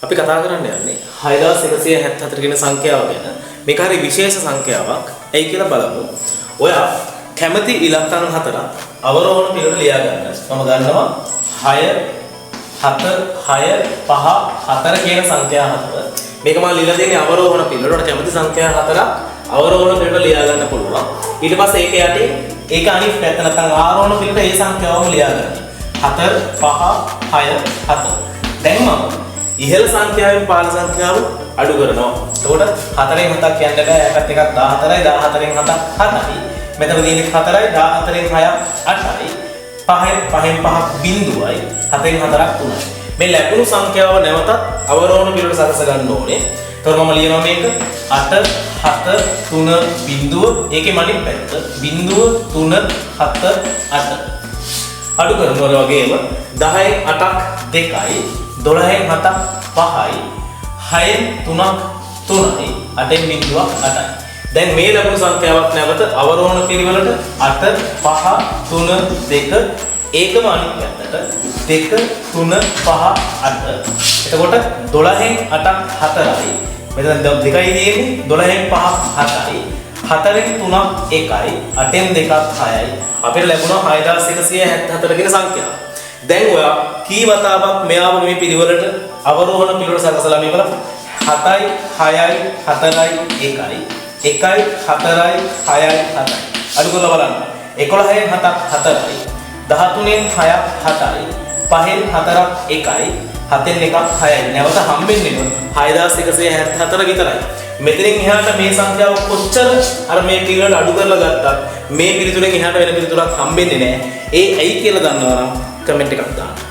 අපි කතා කරන්න යන්නේ 6174 කියන සංඛ්‍යාව ගැන. මේක හරි විශේෂ සංඛ්‍යාවක්. ඒයි කියලා බලමු. ඔයා කැමති ඉලක්කම් හතරක් අවරෝහණ පිළිවෙල ලියා ගන්න. මම ගන්නවා 6 7 6 5 4 කියන සංඛ්‍යා හතර. මේක මම ලියලා දෙන්නේ අවරෝහණ පිළිවෙලට කැමති සංඛ්‍යා හතරක් අවරෝහණ පිළිවෙල ලියා ගන්න පුළුවන්. ඊට පස්සේ ඒක යටි ඒක අනිත් පැත්ත නැත්නම් ආරෝහණ පිළිවෙලට ඒ සංඛ්‍යාවම ලියා ගන්න. 4 5 6 7. දැන් මම ඉහළ සංඛ්‍යාවෙන් පාල සංඛ්‍යාව අඩු කරනවා. එතකොට 4න් 7ක් කියන්න බෑ. ඒකත් එකක් 14යි 14න් 7ක් 7යි. මෙතන තියෙන්නේ 4යි 14න් 6ක් 8යි. 5න් 5ක් බිඳුවයි. 7න් 4ක් 3යි. මේ ලැබුණු සංඛ්‍යාව නැවතත් අවරෝහණ පිළිවෙල සකස ගන්න ඕනේ. එතකොට මම ලියනවා මේක 8 7 3 බිඳුව. ඒකේ මඩින් පැත්ත බිඳුව 3 7 8. අඩු කරනවා වගේම 10න් 8ක් 2යි. 12න් 7ක් 5යි 6න් 3ක් 3යි 8න් බිඳුවක් 8යි. දැන් මේ ලැබුණු සංඛ්‍යාවක් නැවත අවරෝහණ පිළිවෙලට 8 5 3 2 ඒකම අනිත් පැත්තට 2 3 5 8. එතකොට 12න් 8ක් 4යි. මෙතන 2යි තියෙන්නේ 12න් 5ක් 7යි. 4න් 3ක් 1යි 8න් 2ක් 6යි. අපිට ලැබුණා 6174 කියන සංඛ්‍යාව. දැන් ඔයා කී වතාවක් මෙයාව මේ පිළිවෙලට අවරෝහණ පිළිවෙල සකසලා මේ බලන්න 7යි 6යි 4යි 1යි 1යි 4යි 6යි 7යි අඩු කරලා බලන්න 11න් 7ක් 4යි 13න් 6ක් 7යි 5න් 4ක් 1යි 7න් 1ක් 6යි නැවත හම්බෙන්නේ 6174 විතරයි. මෙතනින් එහාට මේ සංඛ්‍යාව කොච්චර අර මේ පිළිවෙලට අඩු කරලා ගත්තත් මේ පිළිතුරෙන් එහාට වෙන පිළිතුරක් හම්බෙන්නේ නැහැ. ඒ ඇයි කියලා දන්නවා නම් කමෙන්ට් එකක් දාන්න.